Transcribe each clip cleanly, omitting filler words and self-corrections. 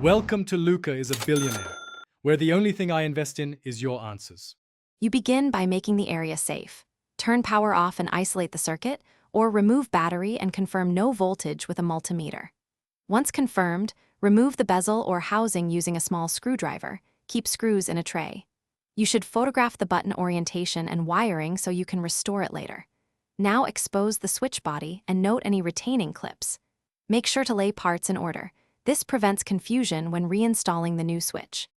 Welcome to Luca is a billionaire, where the only thing I invest in is your answers. You begin by making the area safe. Turn power off and isolate the circuit, or remove battery and confirm no voltage with a multimeter. Once confirmed, remove the bezel or housing using a small screwdriver. Keep screws in a tray. You should photograph the button orientation and wiring so you can restore it later. Now expose the switch body and note any retaining clips. Make sure to lay parts in order. This prevents confusion when reinstalling the new switch.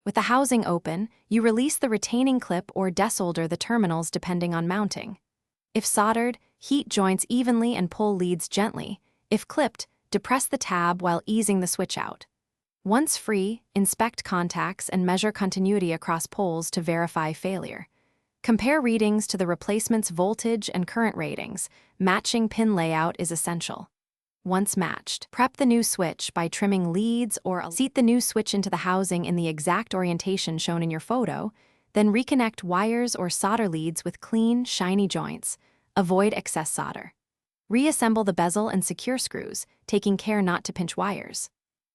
With the housing open, you release the retaining clip or desolder the terminals depending on mounting. If soldered, heat joints evenly and pull leads gently. If clipped, depress the tab while easing the switch out. Once free, inspect contacts and measure continuity across poles to verify failure. Compare readings to the replacement's voltage and current ratings. Matching pin layout is essential. Once matched, prep the new switch by trimming leads or seat the new switch into the housing in the exact orientation shown in your photo, then reconnect wires or solder leads with clean, shiny joints. Avoid excess solder. Reassemble the bezel and secure screws, taking care not to pinch wires.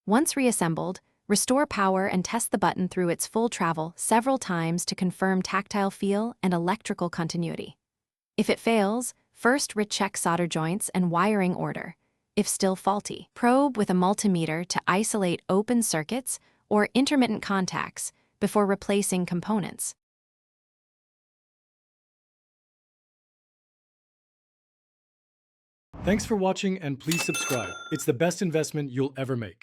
Once reassembled, restore power and test the button through its full travel several times to confirm tactile feel and electrical continuity. If it fails, first recheck solder joints and wiring order. If still faulty, probe with a multimeter to isolate open circuits or intermittent contacts before replacing components. Thanks for watching and please subscribe. It's the best investment you'll ever make.